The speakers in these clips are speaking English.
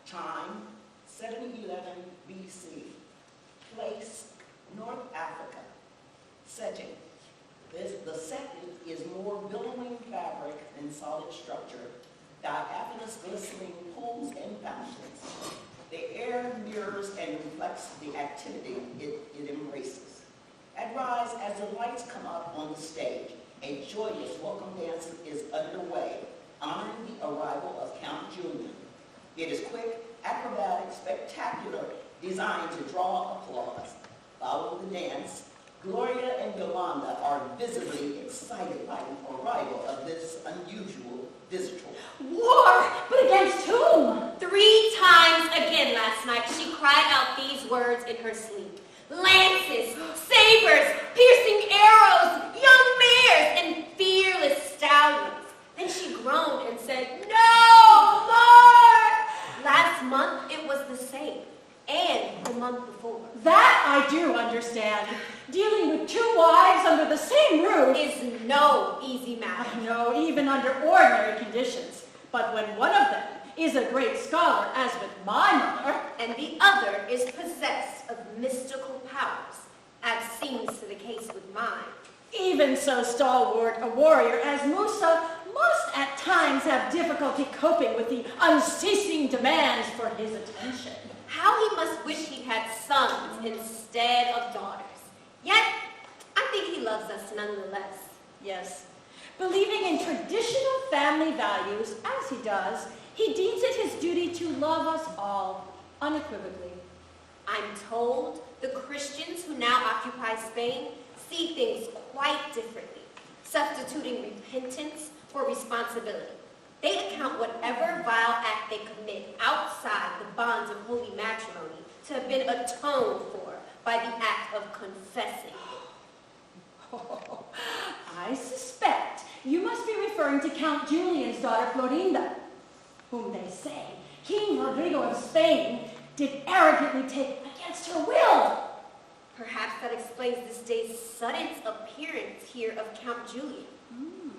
Time, 711 BC. Place, North Africa. Setting, the setting is more billowing fabric than solid structure, diaphanous glistening pools and fountains. The air mirrors and reflects the activity it embraces. At Rise, as the lights come up on the stage, a joyous welcome dance is underway, honoring the arrival of Count Julian. It is quick, acrobatic, spectacular, designed to draw applause. Following the dance, Gloria and Yolanda are visibly excited by the arrival of this unusual visitor. War! But against whom? 3 times again last night she cried out these words in her sleep. Lances, sabers, piercing arrows, young mares, and fearless stallions. Then she groaned and said, "No more!" Last month it was the same, and the month before. That I do understand. Dealing with 2 wives under the same roof Is no easy matter. I know, even under ordinary conditions. But when one of them is a great scholar, as with my mother, And the other is possessed of mystical powers, as seems to the case with mine. even so stalwart a warrior as Musa must at times have difficulty coping with the unceasing demands for his attention. How he must wish he'd had sons instead of daughters. Yet, I think he loves us nonetheless. Yes, believing in traditional family values, as he does, he deems it his duty to love us all, unequivocally. I'm told the Christians who now occupy Spain see things quite differently, substituting repentance for responsibility. They account whatever vile act they commit outside the bonds of holy matrimony to have been atoned for by the act of confessing. Oh, I suspect you must be referring to Count Julian's daughter Florinda, whom they say King Rodrigo of Spain did arrogantly take against her will. Perhaps that explains this day's sudden appearance here of Count Julian.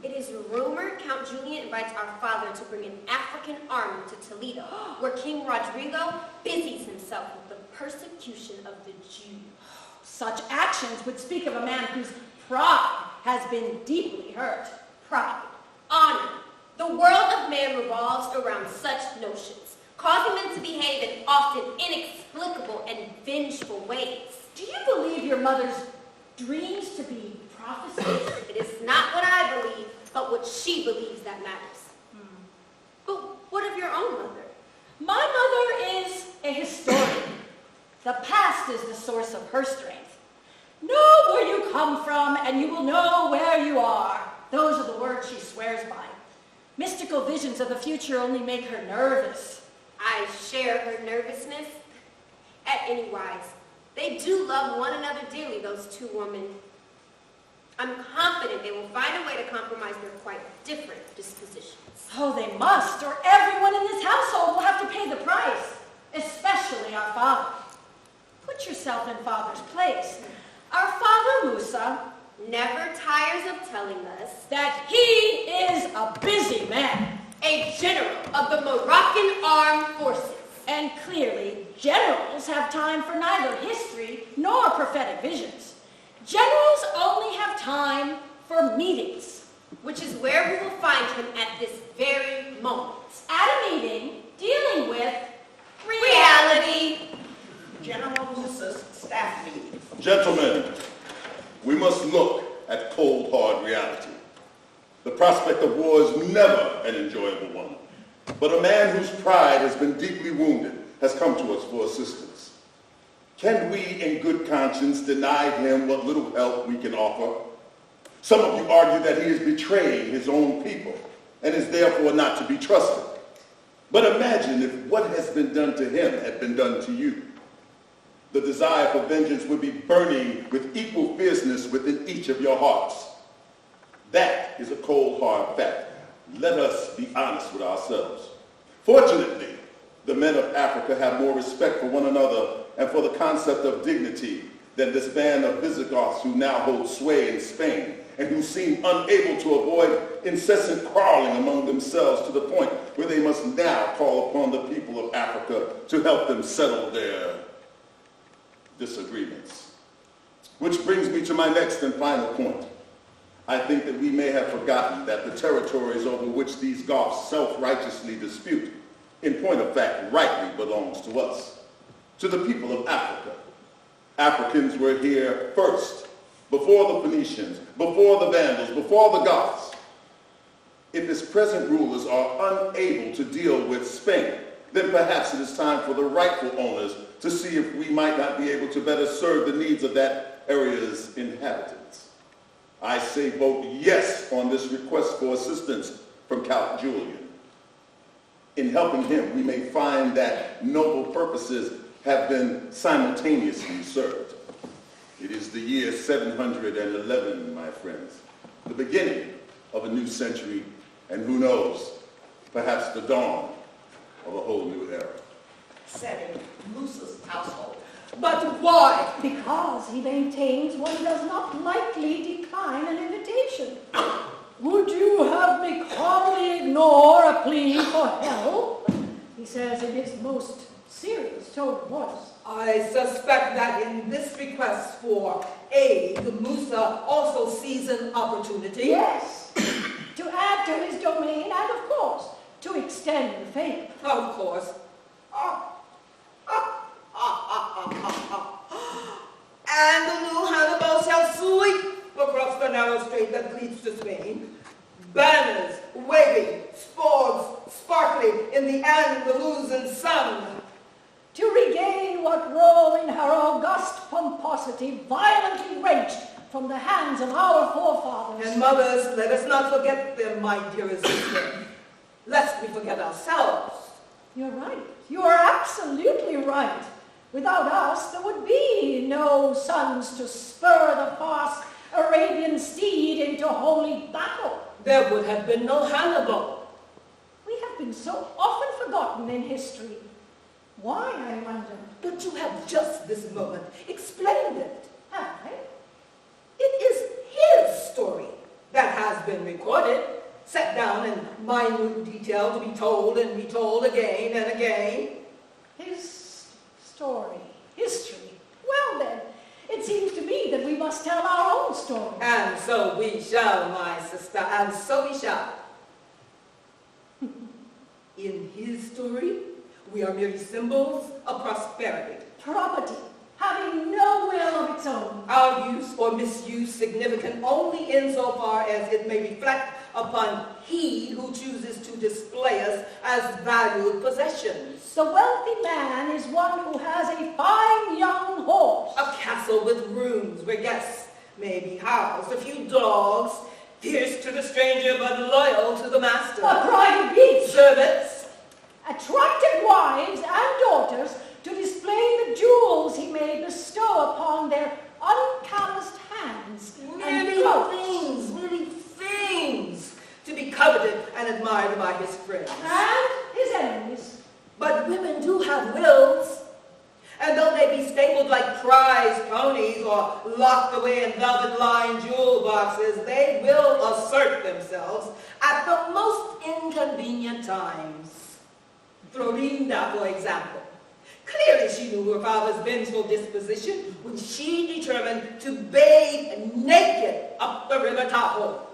It is rumored Count Julian invites our father to bring an African army to Toledo, where King Rodrigo busies himself with the persecution of the Jews. Such actions would speak of a man whose pride has been deeply hurt. Pride, honor. The world of man revolves around such notions, causing them to behave in often inexplicable and vengeful ways. Do you believe your mother's dreams to be prophecies? It is not what I believe, but what she believes that matters. But what of your own mother? My mother is a historian. The past is the source of her strength. Know where you come from, and you will know where you are. Those are the words she swears by. Mystical visions of the future only make her nervous. I share her nervousness. At any wise, they do love one another dearly, those 2 women. I'm confident they will find a way to compromise their quite different dispositions. Oh, they must, or everyone in this household will have to pay the price, especially our father. Put yourself in father's place. Our father, Musa, Never tires of telling us that he is a busy man. a general of the Moroccan armed forces. And clearly, generals have time for neither history nor prophetic visions. Generals only have time for meetings. Which is where we will find him at this very moment. At a meeting dealing with Reality. General Musa's staff meeting. Gentlemen, we must look at cold, hard reality. The prospect of war is never an enjoyable one, but a man whose pride has been deeply wounded has come to us for assistance. Can we, in good conscience, deny him what little help we can offer? Some of you argue that he is betraying his own people and is therefore not to be trusted. But imagine if what has been done to him had been done to you. The desire for vengeance would be burning with equal fierceness within each of your hearts. That is a cold, hard fact. Let us be honest with ourselves. Fortunately, the men of Africa have more respect for one another and for the concept of dignity than this band of Visigoths who now hold sway in Spain and who seem unable to avoid incessant quarreling among themselves to the point where they must now call upon the people of Africa to help them settle their disagreements. Which brings me to my next and final point. I think that we may have forgotten that the territories over which these Goths self-righteously dispute, in point of fact, rightly belongs to us, to the people of Africa. Africans were here first, before the Phoenicians, before the Vandals, before the Goths. If its present rulers are unable to deal with Spain, then perhaps it is time for the rightful owners to see if we might not be able to better serve the needs of that area's inhabitants. I say vote yes on this request for assistance from Count Julian. In helping him, we may find that noble purposes have been simultaneously served. It is the year 711, my friends, the beginning of a new century, and who knows, perhaps the dawn of a whole new era. 7. Musa's household. But why? Because he maintains one does not lightly decline an invitation. Would you have me calmly ignore a plea for help? He says in his most serious tone of voice. I suspect that in this request for aid, Musa also sees an opportunity. Yes, to add to his domain and, of course, to extend the favor. Of course. And the new Hannibal shall sweep across the narrow strait that leads to Spain. Banners waving, swords sparkling in the Andalusian sun. To regain what Rome in her august pomposity violently wrenched from the hands of our forefathers. And mothers, let us not forget them, my dearest sister, lest we forget ourselves. You're right. You are absolutely right. Without us, there would be no sons to spur the fast Arabian steed into holy battle. There would have been no Hannibal. We have been so often forgotten in history. Why, I wonder? But you have just this moment explained it. Have I? It is his story that has been recorded, set down in minute detail to be told and retold again and again. His story, history. Well then, it seems to me that we must tell our own story. And so we shall, my sister, and so we shall. In his story, we are merely symbols of prosperity. Property, having no will of its own. Our use or misuse significant only insofar as it may reflect upon he who chooses to display us as valued possessions. The wealthy man is one who has a fine young horse. A castle with rooms where guests may be housed, a few dogs, fierce to the stranger but loyal to the master. A private beach. Servants, Attractive wives and daughters to display the jewels he may bestow upon their uncalloused hands and merely throats. really things to be coveted and admired by his friends. And his enemies. But women do have wills. And though they be stabled like prize ponies or locked away in velvet-lined jewel boxes, they will assert themselves at the most inconvenient times. Florinda, for example. Clearly she knew her father's vengeful disposition when she determined to bathe naked up the river Tahoe.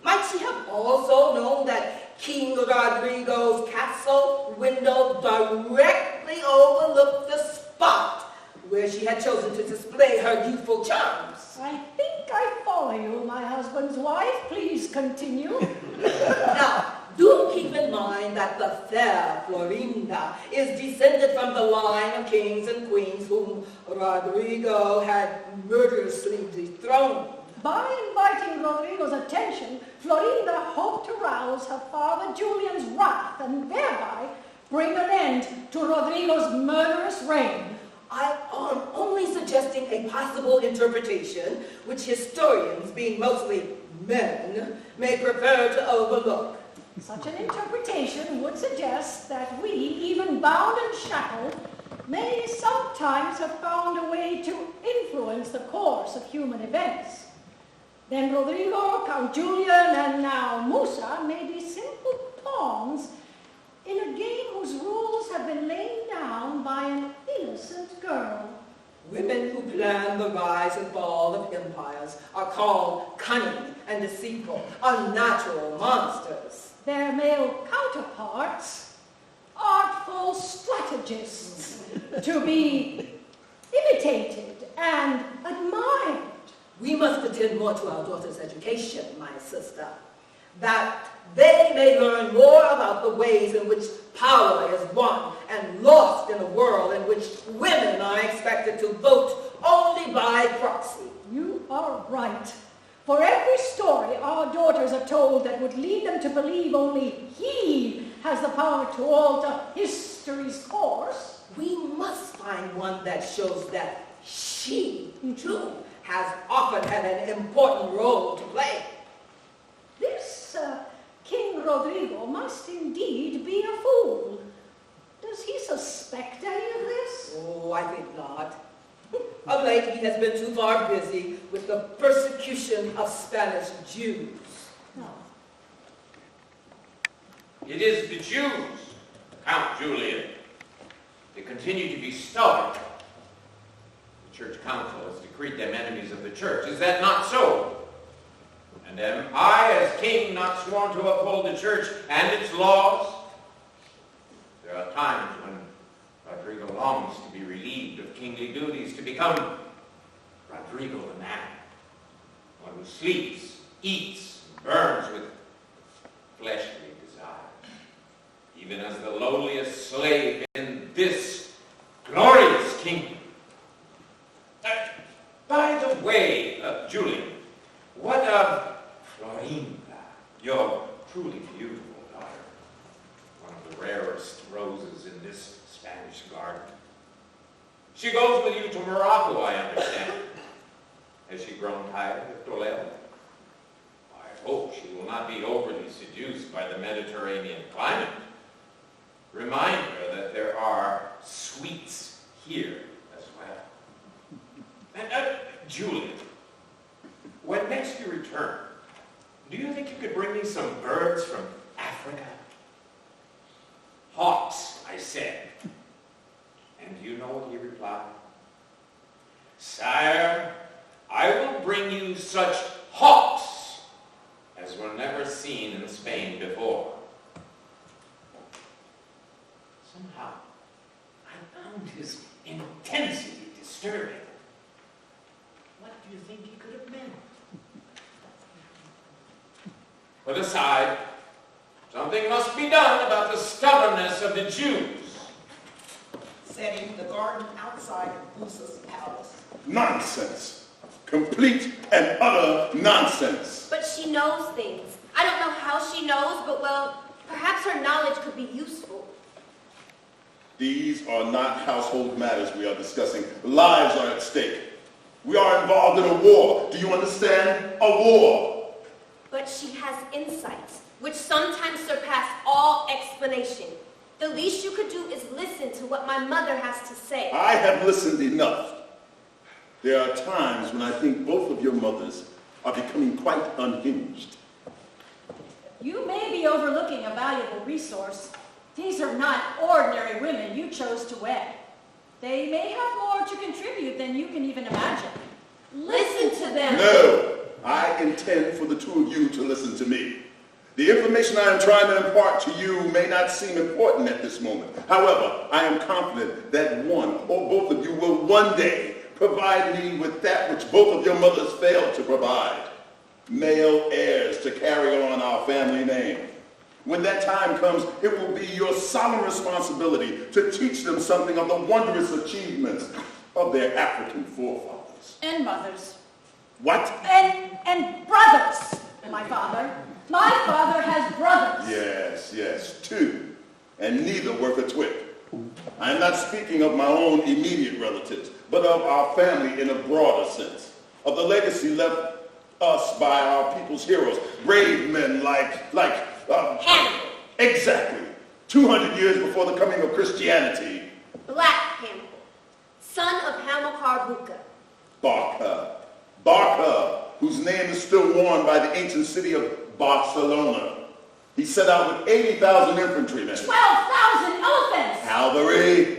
Might she have also known that King Rodrigo's castle window directly overlooked the spot where she had chosen to display her youthful charms? I think I follow you, my husband's wife. Please continue. Now, do keep in mind that the fair Florinda is descended from the line of kings and queens whom Rodrigo had murderously dethroned. By inviting Rodrigo's attention, Florinda hoped to rouse her father Julian's wrath and thereby bring an end to Rodrigo's murderous reign. I am only suggesting a possible interpretation which historians, being mostly men, may prefer to overlook. Such an interpretation would suggest that we, even bound and shackled, may sometimes have found a way to influence the course of human events. Then Rodrigo, Count Julian, and now Musa may be simple pawns in a game whose rules have been laid down by an innocent girl. Women who plan the rise and fall of empires are called cunning and deceitful, unnatural monsters. Their male counterparts, artful strategists, to be imitated and admired. We must attend more to our daughters' education, my sister, that they may learn more about the ways in which power is won and lost in a world in which women are expected to vote only by proxy. You are right. For every story our daughters are told that would lead them to believe only he has the power to alter history's course, We must find one that shows that she, too, has often had an important role to play. this King Rodrigo must indeed be a fool. Does he suspect any of this? Oh, I think not. Of late, he has been too far busy with the persecution of Spanish Jews. No. It is the Jews, Count Julian. They continue to be stubborn. The church council has decreed them enemies of the church. Is that not so? And am I, as king, not sworn to uphold the church and its laws? There are times when Rodrigo longs to be relieved of kingly duties, to become Rodrigo the man, one who sleeps, eats, and burns with fleshly desire, even as the lowliest slave in this glorious kingdom. By the way, Julian, what of Florinda, your truly beautiful daughter, one of the rarest roses in this Spanish garden? She goes with you to Morocco, I understand. Has she grown tired of Toledo? I hope she will not be overly seduced by the Mediterranean climate. Remind her that there are sweets here as well. And, Julian, when next you return, do you think you could bring me some birds from Africa? Hawks, I said. And do you know what he replied? Sire, I will bring you such hawks as were never seen in Spain before. Somehow, I found his intensity disturbing. What do you think he could have meant? Put aside, something must be done about the stubbornness of the Jews. Setting the garden outside of Musa's palace. Nonsense. Complete and utter nonsense. But she knows things. I don't know how she knows, but well, perhaps her knowledge could be useful. These are not household matters we are discussing. Lives are at stake. We are involved in a war. Do you understand? A war. But she has insights, which sometimes surpass all explanation. The least you could do is listen to what my mother has to say. I have listened enough. There are times when I think both of your mothers are becoming quite unhinged. You may be overlooking a valuable resource. These are not ordinary women you chose to wed. They may have more to contribute than you can even imagine. Listen to them. No, I intend for the two of you to listen to me. The information I am trying to impart to you may not seem important at this moment. However, I am confident that one or both of you will one day provide me with that which both of your mothers failed to provide. Male heirs to carry on our family name. When that time comes, it will be your solemn responsibility to teach them something of the wondrous achievements of their African forefathers. And mothers. What? And brothers, my father. My father has brothers. Yes, two, and neither worth a twig. I am not speaking of my own immediate relatives, but of our family in a broader sense, of the legacy left us by our people's heroes, brave men like Hannibal. Exactly. 200 years before the coming of Christianity. Black Hannibal, son of Hamilcar Barca. Barca, whose name is still worn by the ancient city of Barcelona. He set out with 80,000 infantrymen, 12,000 elephants! cavalry,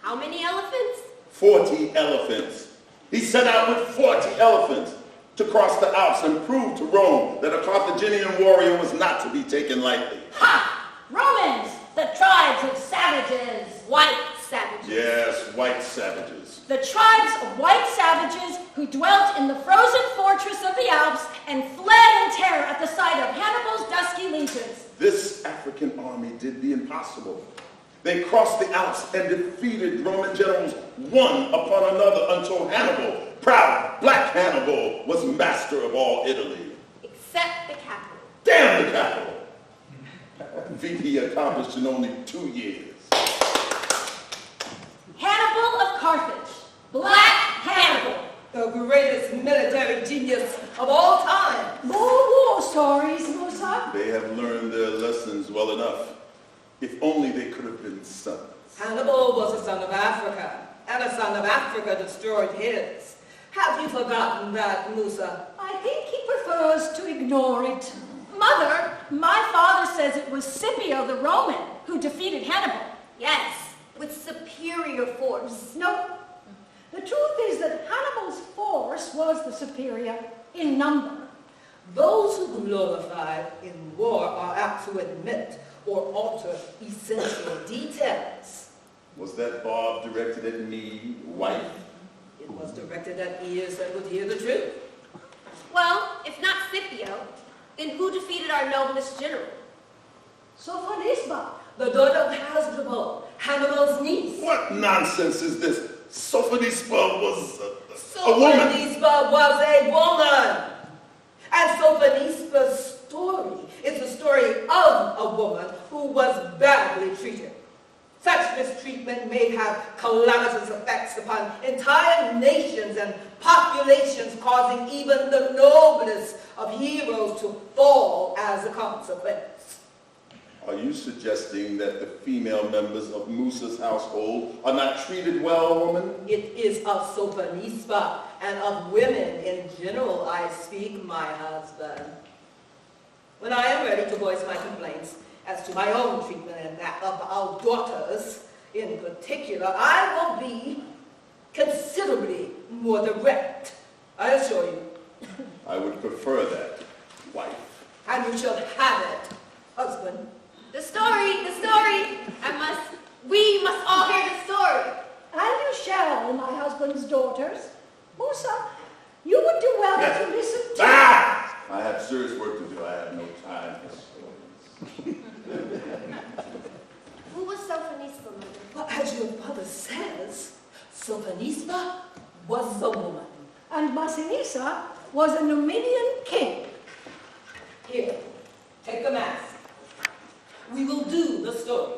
How many elephants? 40 elephants. He set out with 40 elephants to cross the Alps and prove to Rome that a Carthaginian warrior was not to be taken lightly. Ha! Romans, the tribes of savages. White savages. Yes, white savages. The tribes of white savages who dwelt in the frozen fortress of the Alps and fled in terror at the sight of Hannibal's dusky legions. This African army did the impossible. They crossed the Alps and defeated Roman generals one upon another until Hannibal, proud black Hannibal, was master of all Italy. Except the capital. Damn the capital! VP accomplished in only 2 years. Hannibal of Carthage. Black Hannibal. The greatest military genius of all time. More war stories, Musa. They have learned their lessons well enough. If only they could have been sons. Hannibal was a son of Africa, and a son of Africa destroyed his. Have you forgotten that, Musa? I think he prefers to ignore it. Mother, my father says it was Scipio the Roman who defeated Hannibal. Yes, with superior force. No, the truth is that Hannibal's force was the superior in number. Those who glorify in war are apt to admit or alter essential details. Was that barb directed at me, wife? It was directed at ears that would hear the truth. Well, if not Scipio, then who defeated our noblest general? Sophonisba. The daughter of Hasdrubal, Hannibal's niece. What nonsense is this? Sophonisba was a woman. Sophonisba was a woman. And Sophonisba's story is the story of a woman who was badly treated. Such mistreatment may have calamitous effects upon entire nations and populations, causing even the noblest of heroes to fall as a consequence. Are you suggesting that the female members of Musa's household are not treated well, woman? It is of Sophonisba and of women in general I speak, my husband. When I am ready to voice my complaints as to my own treatment and that of our daughters in particular, I will be considerably more direct, I assure you. I would prefer that, wife. And you shall have it, husband. The story. We must all hear the story. And you shall, my husband's daughters. Musa, you would do well to listen to... Ah! I have serious work to do. I have no time for stories. Who was Sophonisba, mother? Well, as your mother says, Sophonisba was a woman. And Massinissa was a Numidian king. Here, take the mask. We will do the story.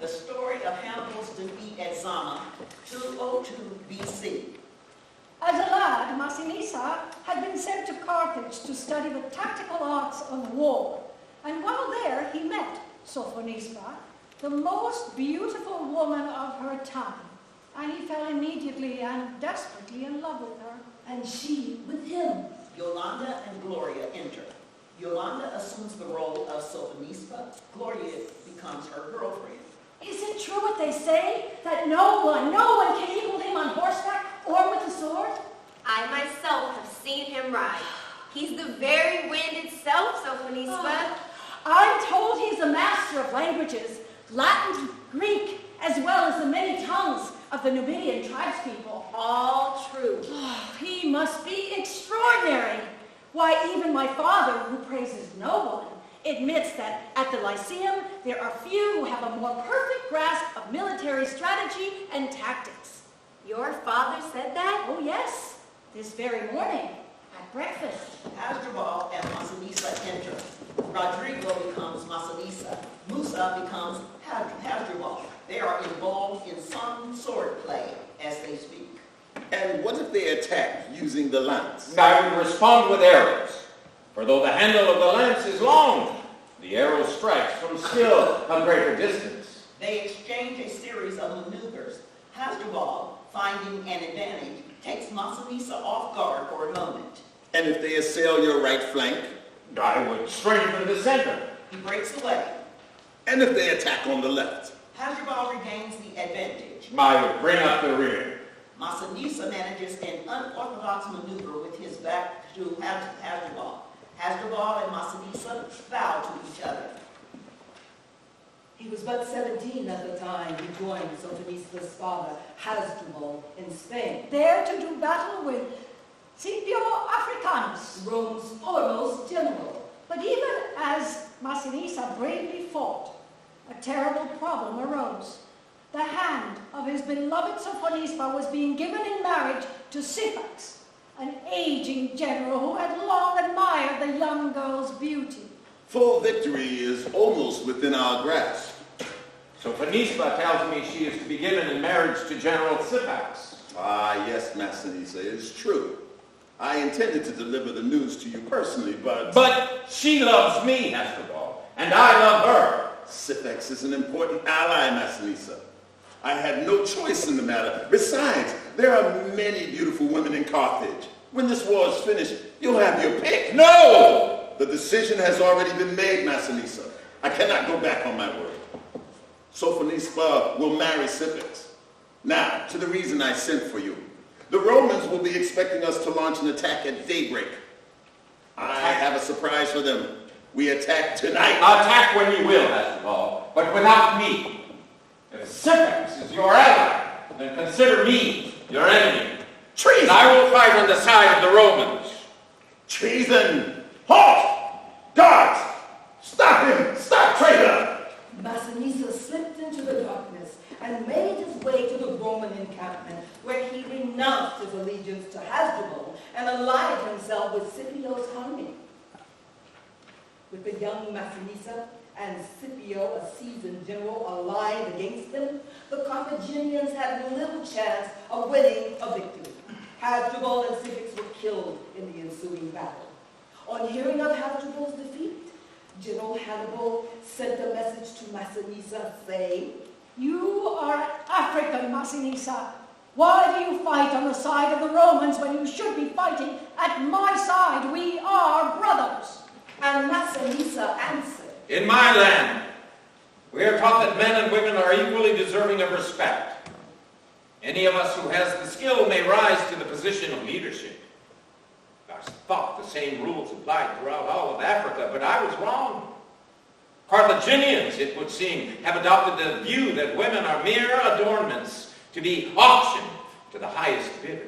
The story of Hannibal's defeat at Zama, 202 BC. As a lad, Massinissa had been sent to Carthage to study the tactical arts of war. And while there, he met Sophonisba, the most beautiful woman of her time. And he fell immediately and desperately in love with her. And she with him. Yolanda and Gloria enter. Yolanda assumes the role of Sophonisba. Gloria becomes her girlfriend. Is it true what they say, that no one can equal him on horseback or with a sword? I myself have seen him ride. He's the very wind itself, Sophonisba. I'm told he's a master of languages, Latin, Greek, as well as the many tongues of the Numidian tribespeople. All true. He must be extraordinary. Why, even my father, who praises no one, admits that at the Lyceum there are few who have a more perfect grasp of military strategy and tactics. Your father said that? Oh yes, this very morning at breakfast. Hasdrubal and Massinissa enter. Rodrigo becomes Massinissa. Musa becomes Hasdrubal. They are involved in some sword play as they speak. And what if they attack using the lance? I would respond with arrows. For though the handle of the lance is long, the arrow strikes from still a greater distance. They exchange a series of maneuvers. Hasdrubal, finding an advantage, takes Massinissa off guard for a moment. And if they assail your right flank? I would strengthen the center. He breaks away. And if they attack on the left? Hasdrubal regains the advantage. I would bring up the rear. Massinissa manages an unorthodox maneuver with his back to Hasdrubal. Hasdrubal and Massinissa bow to each other. He was but 17 at the time he joined Sofonisba's father, Hasdrubal, in Spain, There to do battle with Scipio Africanus. Rome's foremost general. But even as Massinissa bravely fought, a terrible problem arose. The hand of his beloved Sophonisba was being given in marriage to Syphax, an aging general who had long admired the young girl's beauty. Full victory is almost within our grasp. So Phoenicia tells me she is to be given in marriage to General Syphax. Ah, yes, Massinissa, it is true. I intended to deliver the news to you personally, but... But she loves me, Hasdrubal, and I love her. Syphax is an important ally, Massinissa. I had no choice in the matter. Besides, there are many beautiful women in Carthage. When this war is finished, you'll have your pick. No! The decision has already been made, Massinissa. I cannot go back on my word. Sophonisba will marry Syphax. Now, to the reason I sent for you. The Romans will be expecting us to launch an attack at daybreak. I have a surprise for them. We attack tonight. Attack when you will, Hasdrubal, but without me. If Syphax is your ally, then consider me your enemy. Treason! And I will fight on the side of the Romans. Treason! Halt! Guards! Stop him! Stop, traitor! Massinissa slipped into the darkness and made his way to the Roman encampment, where he renounced his allegiance to Hasdrubal and allied himself with Scipio's army. With the young Massinissa and Scipio, a seasoned general, allied against them, the Carthaginians had little chance of winning a victory. Hasdrubal and Syphax were killed in the ensuing battle. On hearing of Hasdrubal's defeat, General Hannibal sent a message to Massinissa saying, You are African, Massinissa. Why do you fight on the side of the Romans when you should be fighting at my side? We are brothers. and Massinissa answered, In my land, we are taught that men and women are equally deserving of respect. Any of us who has the skill may rise to the position of leadership. I thought the same rules applied throughout all of Africa, but I was wrong. Carthaginians, it would seem, have adopted the view that women are mere adornments to be auctioned to the highest bidder.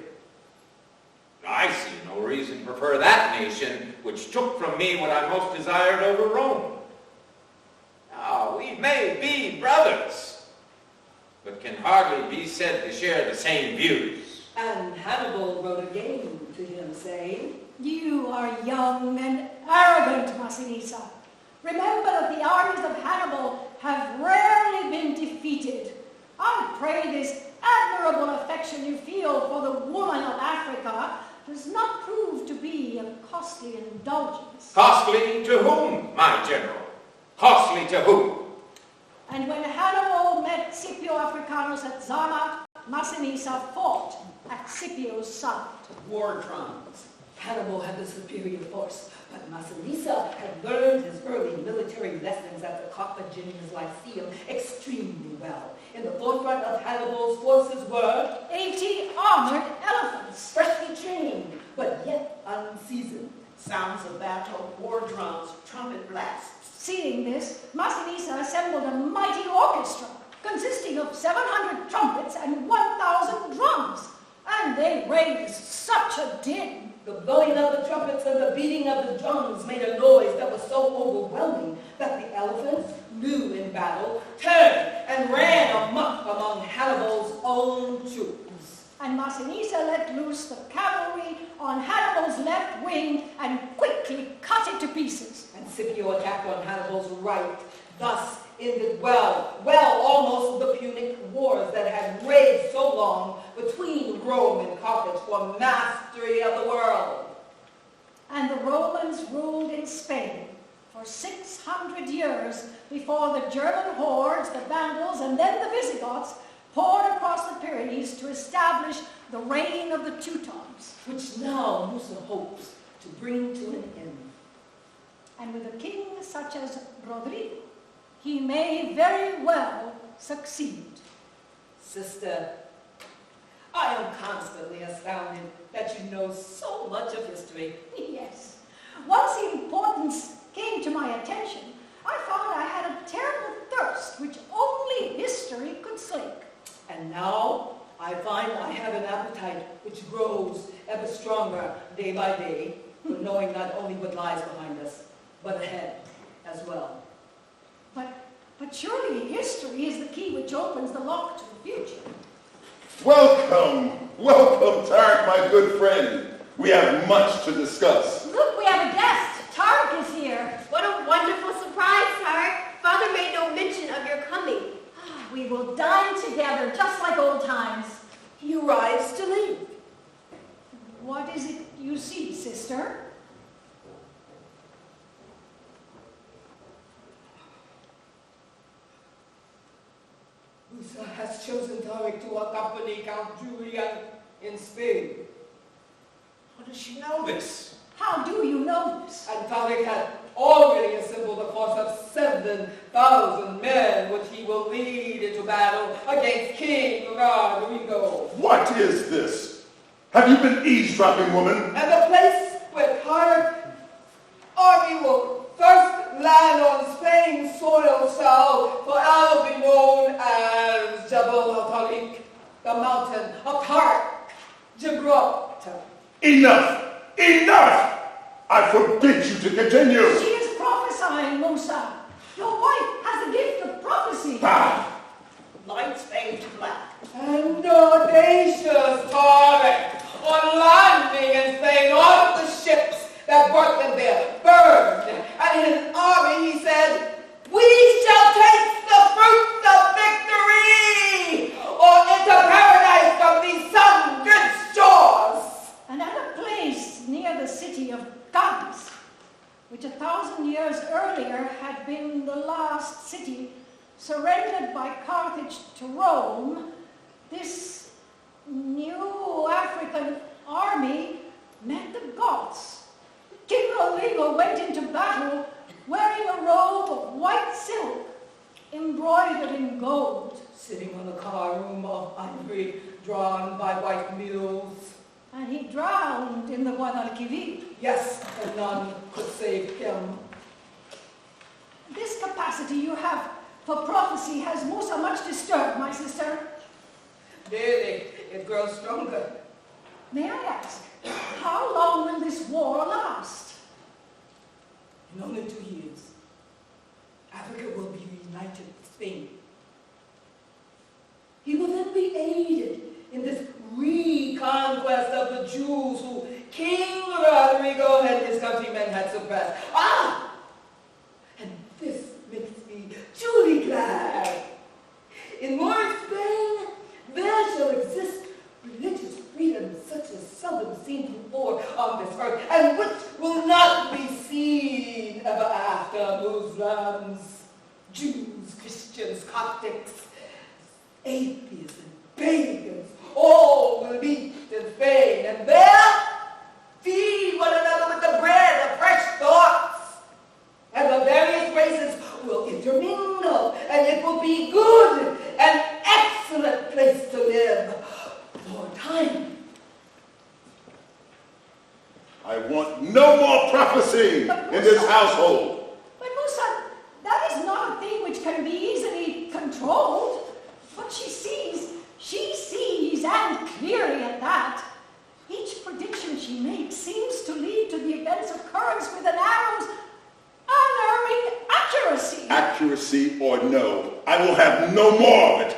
I see no reason to prefer that nation which took from me what I most desired over Rome. Now, we may be brothers, but can hardly be said to share the same views. and Hannibal wrote again to him, saying, You are young and arrogant, Massinissa. Remember that the armies of Hannibal have rarely been defeated. I pray this admirable affection you feel for the woman of Africa does not prove to be a costly indulgence. Costly to whom, my general? Costly to whom? And when Hannibal met Scipio Africanus at Zama, Massinissa fought at Scipio's side. War drums. Hannibal had the superior force, but Massinissa had learned his early military lessons at the Carthaginians' Lyceum extremely well. In the forefront of Hannibal's forces were 80 armored elephants. freshly trained, but yet unseasoned. Sounds of battle, war drums, trumpet blasts. Seeing this, Massinissa assembled a mighty orchestra consisting of 700 trumpets and 1,000 drums, and they raised such a din. The blowing of the trumpets and the beating of the drums made a noise that was so overwhelming that the elephants, new in battle, turned and ran amok among Hannibal's own troops. And Massinissa let loose the cavalry on Hannibal's left wing and quickly cut it to pieces. And Scipio attacked on Hannibal's right. Thus ended almost the Punic Wars that had raged so long between Rome and Carthage for mastery of the world. And the Romans ruled in Spain for 600 years before the German hordes, the Vandals, and then the Visigoths poured across the Pyrenees to establish the reign of the Teutons. Which now Musa hopes to bring to an end. And with a king such as Rodrigo, he may very well succeed. Sister, I am constantly astounded that you know so much of history. Yes. Once the importance came to my attention, I found I had a terrible thirst which only history could slake. And now I find I have an appetite which grows ever stronger day by day for knowing not only what lies behind us, but ahead as well. But surely history is the key which opens the lock to the future. Welcome, welcome, Tarek, my good friend. We have much to discuss. Look, we have a guest. Tarek is here. What a wonderful surprise, Tarek. Father made no mention of your coming. We will dine together just like old times. He arrives to leave. What is it you see, sister? Musa has chosen Tarek to accompany Count Julian in Spain. How does she know this? How do you know this? And Tarek had already assembled a force of 7,000 men, which he will lead into battle against King Rodrigo. What is this? Have you been eavesdropping, woman? And the place where Tarek's army will first land on Spain's soil shall forever be known as Jabal al-Tariq, the mountain of Tarek, Gibraltar. Enough! Enough! I forbid you to continue! She is prophesying, Musa. Your wife has the gift of prophecy. Ah! Lights fade to black. And audacious Tarek, on landing in Spain, all of the ships that brought them there burned. And in his army he said, "We shall taste the fruits of victory, or enter paradise from these sun-drenched shores." And at a place near the city of Cadiz, which 1,000 years earlier had been the last city surrendered by Carthage to Rome, this new African army met the Goths. King Rodrigo went into battle wearing a robe of white silk embroidered in gold. Sitting on a car room of ivory drawn by white mules. And he drowned in the Guadalquivir. Yes, and none could save him. This capacity you have for prophecy has Musa much disturbed, my sister. Daily, it grows stronger. May I ask, how long will this war last? In only 2 years, Africa will be reunited with Spain. He will then be aided in this reconquest of the Jews who King Rodrigo and his countrymen had suppressed. Ah! And this makes me truly glad. In modern Spain, there shall exist religious freedom such as seldom seen before on this earth, and which will not be seen ever after. Muslims, Jews, Christians, Coptics, atheists, and pagans, all will meet in Spain, and there feed one another with the bread of fresh thoughts. And the various races will intermingle, and it will be good, an excellent place to live for time. I want no more prophecy in this household. But Musa, that is not a thing which can be easily controlled. What she sees, and clearly at that. Each prediction she makes seems to lead to the event's occurrence with an arrow's unerring accuracy. Accuracy or no, I will have no more of it.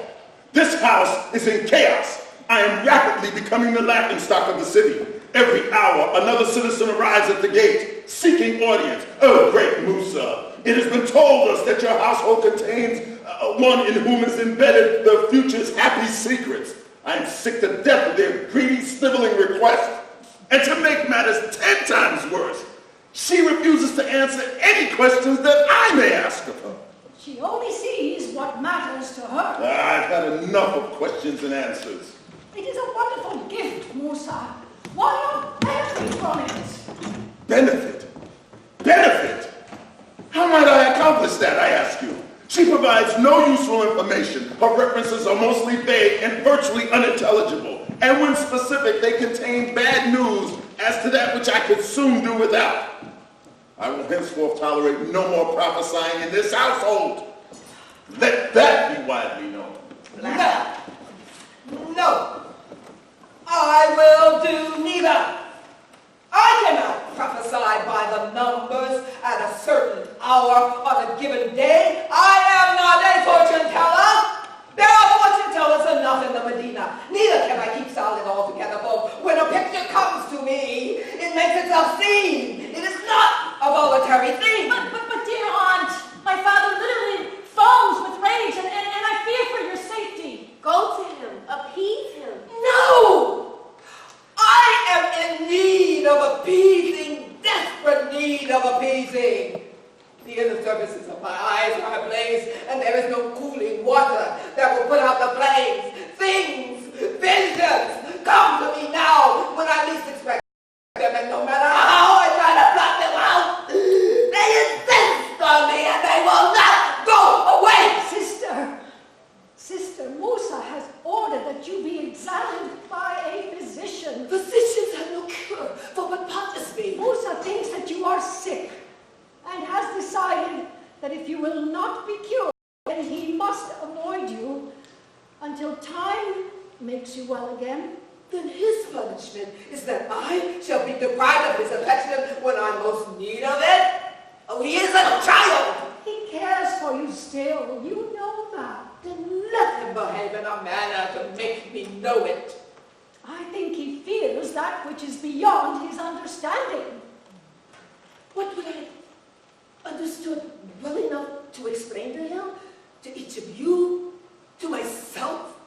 This house is in chaos. I am rapidly becoming the laughingstock of the city. Every hour, another citizen arrives at the gate, seeking audience. Oh, great Musa, it has been told us that your household contains one in whom is embedded the future's happy secrets. I am sick to death of their greedy, sniveling requests. And to make matters 10 times worse, she refuses to answer any questions that I may ask of her. She only sees what matters to her. I've had enough of questions and answers. It is a wonderful gift, Musa. Why not benefit from it? Benefit? Benefit? How might I accomplish that, I ask you? She provides no useful information. Her references are mostly vague and virtually unintelligible. And when specific, they contain bad news as to that which I could soon do without. I will henceforth tolerate no more prophesying in this household. Let that be widely known. No, I will do neither. I cannot prophesy by the numbers at a certain hour on a given day. I am not a fortune teller. There are fortune tellers enough in the Medina. Neither can I keep silent altogether, for when a picture comes to me, it makes itself seen. It is not a voluntary thing. But dear aunt, my father literally foams with rage, and I fear for your safety. Go to him. Appease him. No! I am in need of appeasing, desperate need of appeasing. The inner surfaces of my eyes are ablaze, and there is no cooling water that will put out the flames. Things, visions, come to me now when I least expect them, and no matter how I try to blot them out, they insist on me, and they will not go away. Sister, Musa has ordered that you be examined by a physician. Physicians have no cure for what bothers me. Musa thinks that you are sick and has decided that if you will not be cured, then he must avoid you until time makes you well again. Then his punishment is that I shall be deprived of his affection when I most need of it. Oh, he is a child. He cares for you still. You know that. Then let him behave in a manner to make me know it. I think he fears that which is beyond his understanding. What would I understood well enough to explain to him, to each of you, to myself?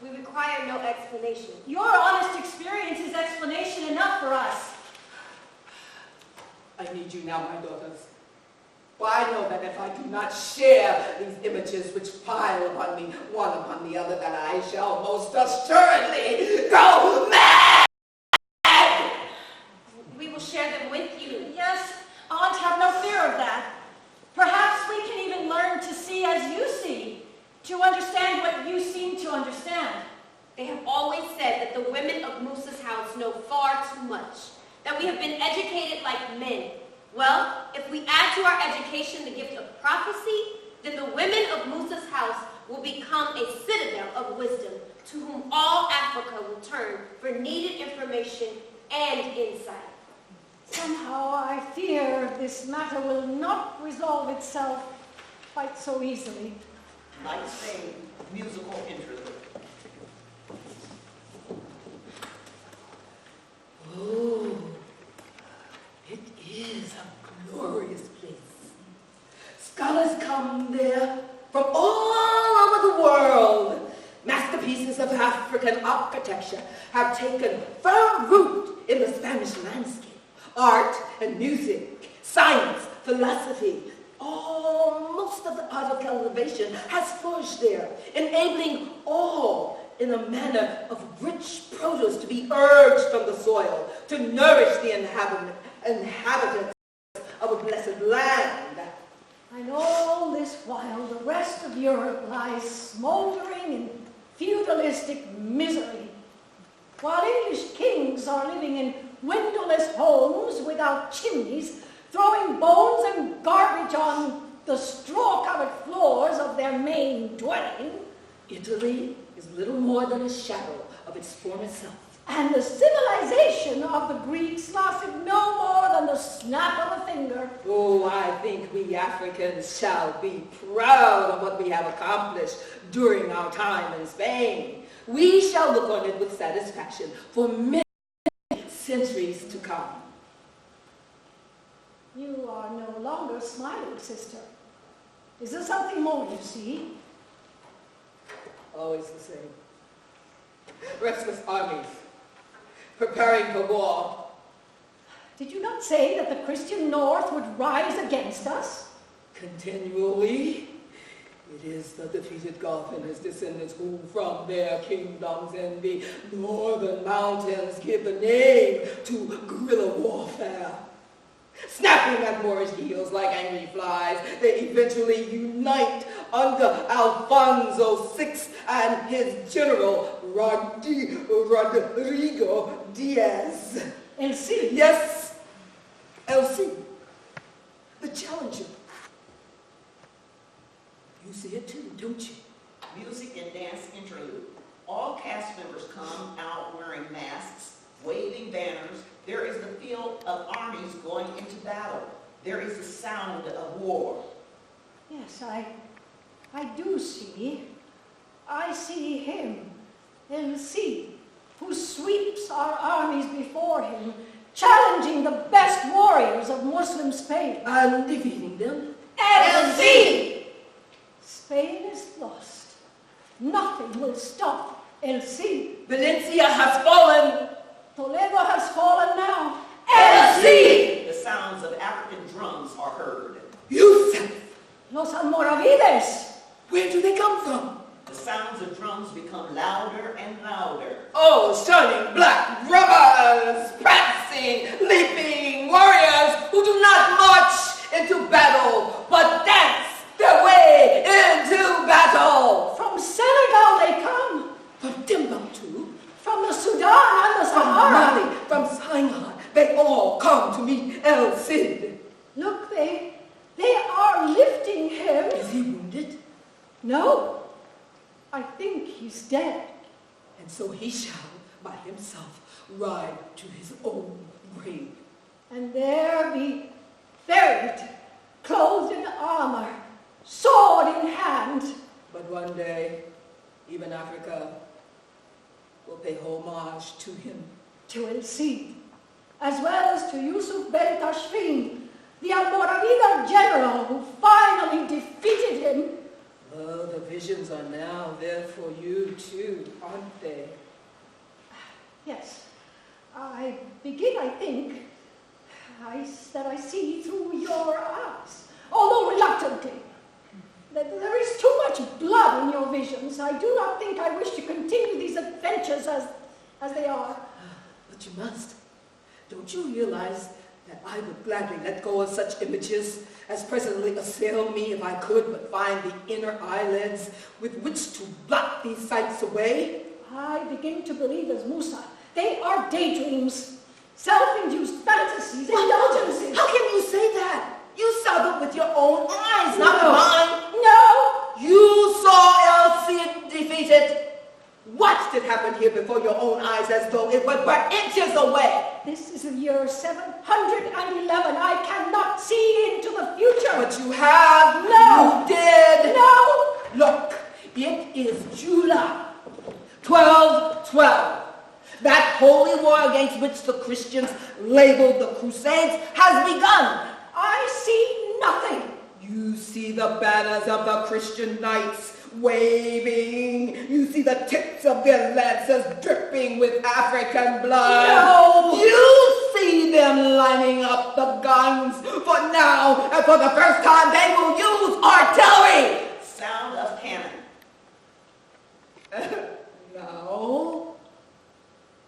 We require no explanation. Your honest experience is explanation enough for us. I need you now, my daughters. For I know that if I do not share these images which pile upon me, one upon the other, that I shall most assuredly go mad! We will share them with you. Yes, aunt, have no fear of that. Perhaps we can even learn to see as you see, to understand what you seem to understand. They have always said that the women of Musa's house know far too much, that we have been educated like men. Well, if we add to our education the gift of prophecy, then the women of Musa's house will become a citadel of wisdom to whom all Africa will turn for needed information and insight. Somehow I fear this matter will not resolve itself quite so easily. Nice thing, musical interlude. Oh, it is a glorious place. Scholars come there from all over the world. Masterpieces of African architecture have taken firm root in the Spanish landscape. Art and music, science, philosophy, most of the art of cultivation has flourished there, enabling all in a manner of rich produce to be urged from the soil to nourish the inhabitants of a blessed land. And all this while the rest of Europe lies smoldering in feudalistic misery, while English kings are living in windowless homes without chimneys, throwing bones and garbage on the straw-covered floors of their main dwelling. Italy is little more than a shadow of its former self. And the civilization of the Greeks lasted no more than the snap of a finger. Oh, I think we Africans shall be proud of what we have accomplished during our time in Spain. We shall look on it with satisfaction for many centuries to come. You are no longer smiling, sister. Is there something more you see? Always the same. Restless armies, preparing for war. Did you not say that the Christian North would rise against us? Continually. It is the defeated Goth and his descendants who from their kingdoms in the northern mountains give the name to guerrilla warfare. Snapping at Moorish heels like angry flies, they eventually unite under Alfonso VI and his general Rodrigo Diaz. El Cid. Yes, El Cid, the challenger. You see it too, don't you? Music and dance interlude. All cast members come out wearing masks, waving banners. There is the feel of armies going into battle. There is the sound of war. Yes, I do see. I see him, El Cid, who sweeps our armies before him, challenging the best warriors of Muslim Spain. And defeating them. El Cid! Spain is lost. Nothing will stop El Cid. Valencia has fallen. Toledo has fallen now. El Cid! The sounds of African drums are heard. Yusuf! Los Almoravides. Where do they come from? The sounds of drums become louder and louder. Oh, shining black rubbers, prancing, leaping warriors who do not march into battle, but dance their way into battle. From Senegal they come. From Timbuktu, From the Sudan and the from Sahara. Mali, from Sinai, they all come to meet El Cid. Look, they are lifting him. Is he wounded? No, I think he's dead. And so he shall, by himself, ride to his own grave. And there be buried, clothed in armor, sword in hand. But one day, even Africa will pay homage to him. To El Cid, as well as to Yusuf Ben Tashfin, the Almoravida general who finally defeated him. Oh, the visions are now there for you too, aren't they? Yes, I begin, I think, that I see through your eyes, although reluctantly. That there is too much blood in your visions. I do not think I wish to continue these adventures as they are. But you must. Don't you realize that I would gladly let go of such images as presently assail me if I could but find the inner eyelids with which to blot these sights away? I begin to believe as Musa. They are daydreams, self-induced fantasies, indulgences. How can you say that? You saw them with your own eyes, not mine. No, You saw El Cid defeated. Watched it happen here before your own eyes as though it were but inches away. this is the year 711. I cannot see into the future. But you have. No. You did. No. Look, it is July 1212. That holy war against which the Christians labeled the Crusades has begun. I see nothing. You see the banners of the Christian knights waving. You see the tips of their lances dripping with African blood. No. You see them lining up the guns. For now, and for the first time, they will use artillery. Sound of cannon. Now,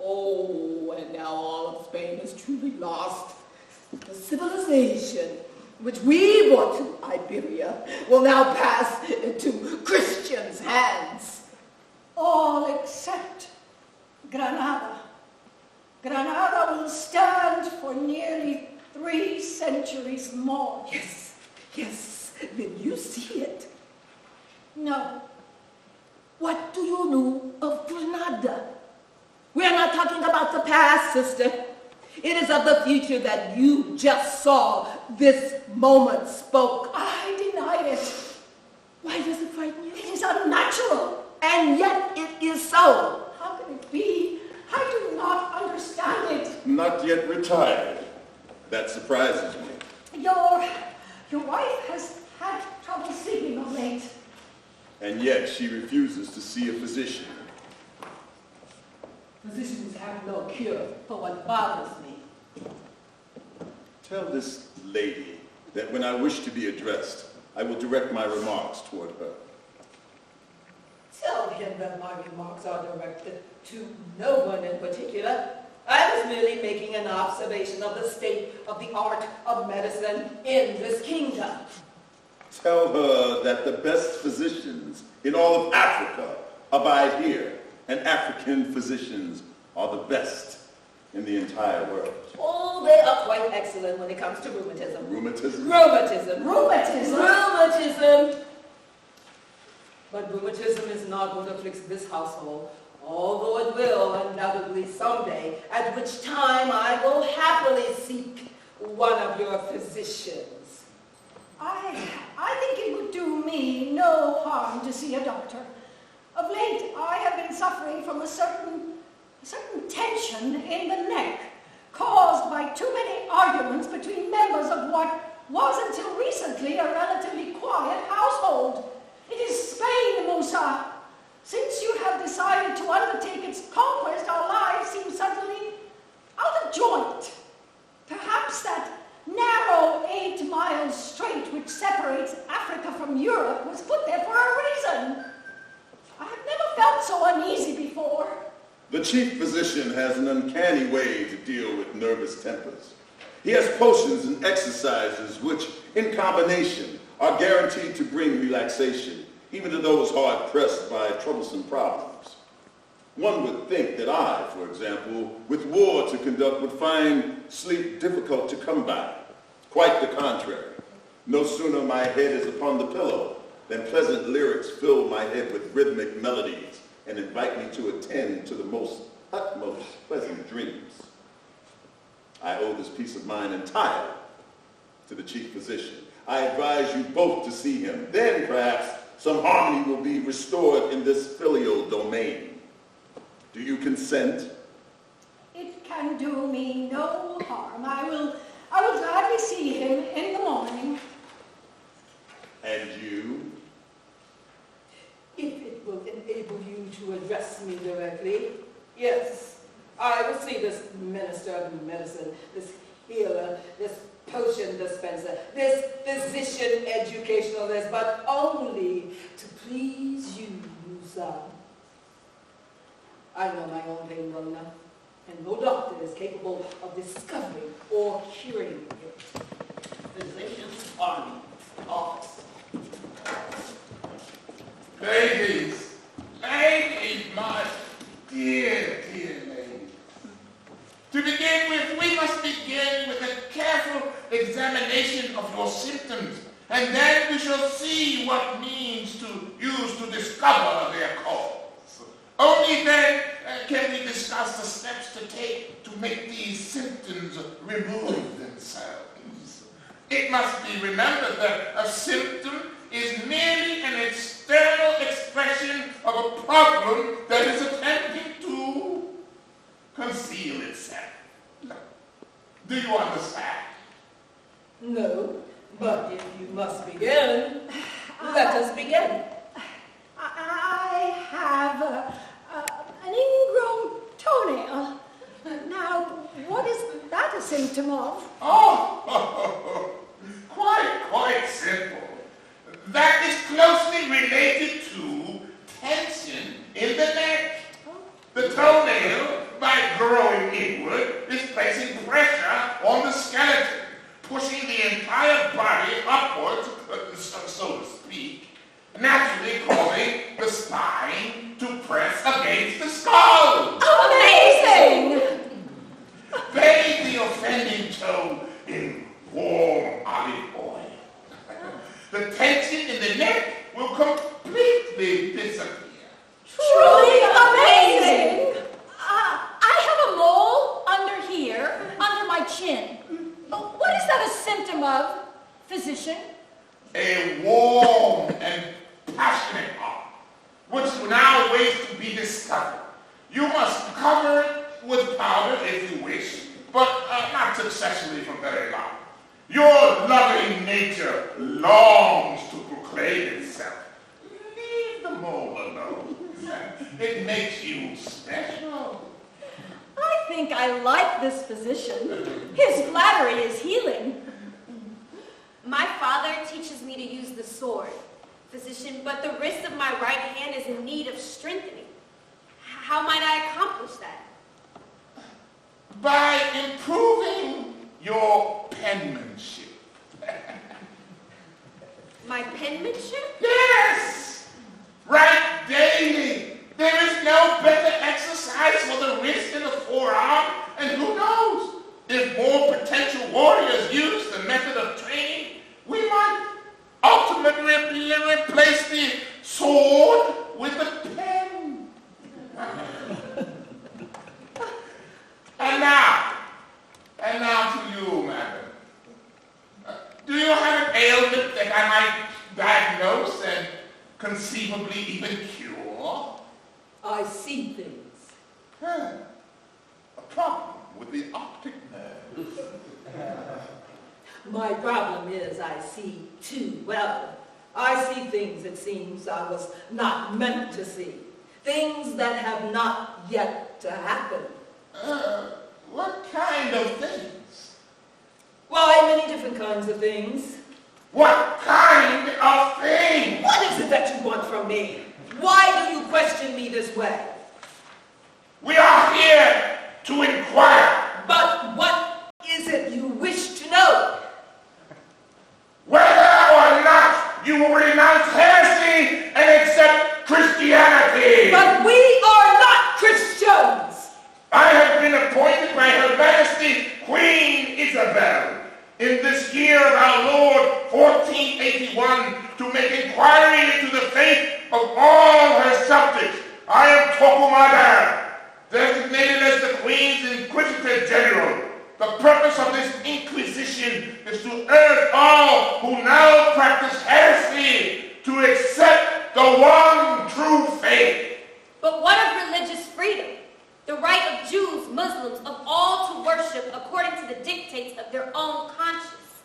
oh, and now all of Spain is truly lost. The civilization which we brought to Iberia will now pass into Christians' hands. All except Granada. Granada will stand for nearly 3 centuries more. Yes, yes, then you see it. No, What do you know of Granada? We're not talking about the past, sister. It is of the future that you just saw this moment spoke. I denied it. Why does it frighten you? It is unnatural. And yet it is so. How can it be? I do not understand it. Not yet retired. That surprises me. Your wife has had trouble sleeping of late. And yet she refuses to see a physician. Physicians have no cure for what bothers me. Tell this lady that when I wish to be addressed, I will direct my remarks toward her. Tell him that my remarks are directed to no one in particular. I was merely making an observation of the state of the art of medicine in this kingdom. Tell her that the best physicians in all of Africa abide here, and African physicians are the best in the entire world. Oh, they are quite excellent when it comes to rheumatism. Rheumatism? Rheumatism. Rheumatism? Rheumatism. But rheumatism is not what afflicts this household, although it will undoubtedly someday, at which time I will happily seek one of your physicians. I think it would do me no harm to see a doctor. Of late, I have been suffering from a certain tension in the neck, caused by too many arguments between members of what was until recently a relatively quiet household. It is Spain, Musa. Since you have decided to undertake its conquest, our lives seem suddenly out of joint. Perhaps that narrow 8-mile strait which separates Africa from Europe was put there for a reason. I have never felt so uneasy before. The chief physician has an uncanny way to deal with nervous tempers. He has potions and exercises which, in combination, are guaranteed to bring relaxation, even to those hard-pressed by troublesome problems. One would think that I, for example, with war to conduct, would find sleep difficult to come by. Quite the contrary. No sooner my head is upon the pillow than pleasant lyrics fill my head with rhythmic melodies and invite me to attend to the utmost pleasant dreams. I owe this peace of mind entirely to the chief physician. I advise you both to see him. Then perhaps some harmony will be restored in this filial domain. Do you consent? It can do me no harm. I will gladly see him in the morning. And you? If it will enable you to address me directly, yes, I will see this minister of medicine, this healer, this potion dispenser, this physician educationalist, but only to please you, Musa. I know my own pain well enough, and no doctor is capable of discovering or curing it. Physician's Army Office. Ladies, my dear ladies. To begin with, we must begin with a careful examination of your symptoms, and then we shall see what means to use to discover their cause. Only then can we discuss the steps to take to make these symptoms remove themselves. It must be remembered that a symptom is merely an external expression of a problem that is attempting to conceal itself. Do you understand? No, but if you must begin, let us begin. I have an ingrown toenail. Now, what is that a symptom of? Oh, quite simple. That is closely related to tension in the neck. The toenail, by growing inward, is placing pressure on the skeleton, pushing the entire body upwards, so to speak, naturally causing the spine to press against the skull. Amazing! Bathe the offending toe in warm olive oil. The tension in the neck will completely disappear. Truly amazing! I have a mole under here, under my chin. What is that a symptom of, physician? A warm and passionate heart, which now waits to be discovered. You must cover it with powder if you wish, but not successfully for very long. Your loving nature longs to proclaim itself. Leave the mole alone. It makes you special. I think I like this physician. His flattery is healing. My father teaches me to use the sword, physician, but the wrist of my right hand is in need of strengthening. How might I accomplish that? by improving your penmanship. My penmanship? Yes! Write daily. There is no better exercise for the wrist and the forearm, and who knows? If more potential warriors use the method of training, we might ultimately replace the sword with the pen. And now to you, madam. Do you have an ailment that I might diagnose and conceivably even cure? I see things. A problem with the optic nerve. My problem is I see too well. I see things, it seems, I was not meant to see. Things that have not yet to happen. What kind of things? Why, many different kinds of things. What kind of things? What is it that you want from me? Why do you question me this way? We are here to inquire But what is it you wish to know? whether or not you will renounce heresy and accept Christianity. But we are not Christians! I have been appointed by Her Majesty Queen Isabel in this year of our Lord 1481 to make inquiry into the fate of all her subjects. I am Tokumadar, designated as the Queen's Inquisitor General. The purpose of this inquisition is to urge all who now practice heresy to accept the one true faith. But what of religious freedom? The right of Jews, Muslims, of all to worship according to the dictates of their own conscience.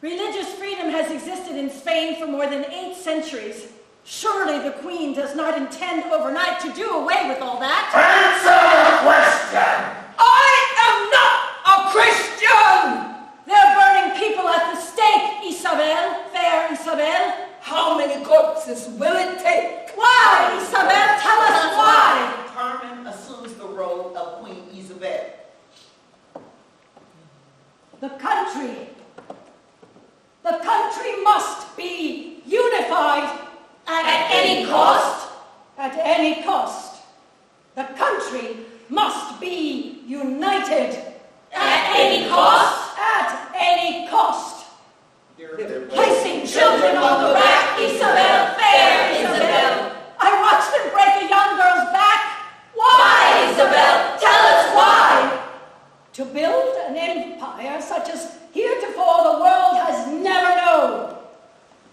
Religious freedom has existed in Spain for more than 8 centuries. Surely the Queen does not intend overnight to do away with all that. Answer the question! I am not a Christian! They're burning people at the stake, Isabel, fair Isabel. How many corpses will it take? Why, Isabel? Tell us why. Carmen assumes the role of Queen Isabel. The country must be unified At any cost? At any cost. The country must be united. At any cost? At any cost. They're Placing children on the rack, Isabel, fair Isabel. I watched them break a young girl's back. Why, Isabel? Tell us why. To build an empire such as heretofore the world has never known.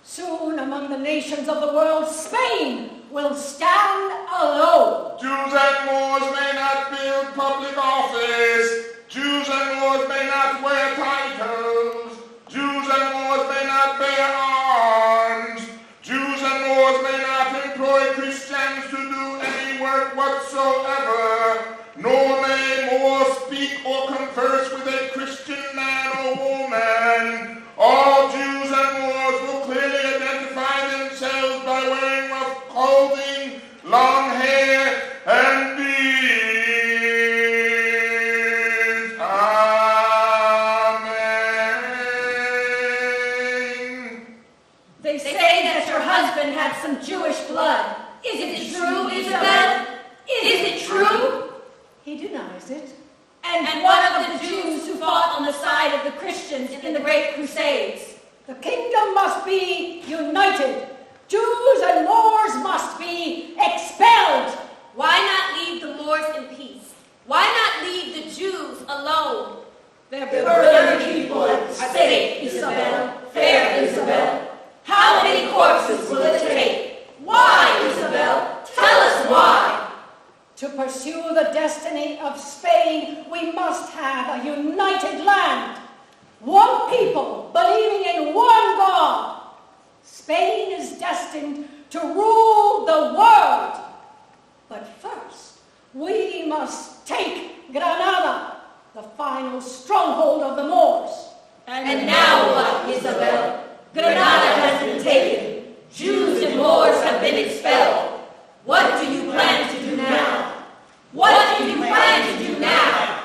Soon among the nations of the world, Spain will stand alone. Jews and Moors may not build public office. Jews and Moors may not wear titles. Jews and Moors may not bear arms. Jews and Moors may not employ Christians to do any work whatsoever. Nor may Moors speak or converse with a Christian man or woman. All Jews and Moors will clearly identify themselves by wearing rough clothing, long hair, and beards. Amen. They say that your husband had some Jewish blood. Is it true, Isabel? Is it true? He denies it. And one of the Jews who fought on the side of the Christians in the Great Crusades. The kingdom must be united. Jews and Moors must be expelled. Why not leave the Moors in peace? Why not leave the Jews alone? They're burning people at the stake, Isabel, fair Isabel. How many corpses will it take? Why, Isabel? Tell us why. To pursue the destiny of Spain, we must have a united land. One people believing in one God. Spain is destined to rule the world. But first, we must take Granada, the final stronghold of the Moors. And now what, Isabel? Granada has been taken. Jews and Moors have been expelled. What do you plan to do now? What do you plan to do now?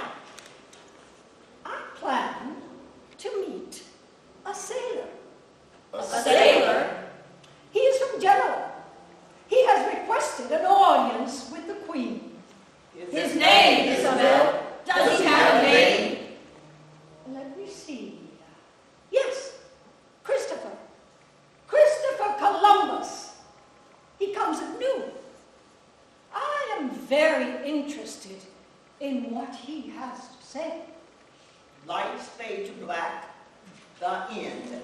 name, Isabel? Does he have a name? Let me see. Yes, Christopher. Christopher Columbus. He comes at noon. I am very interested in what he has to say. Lights fade to black. The end.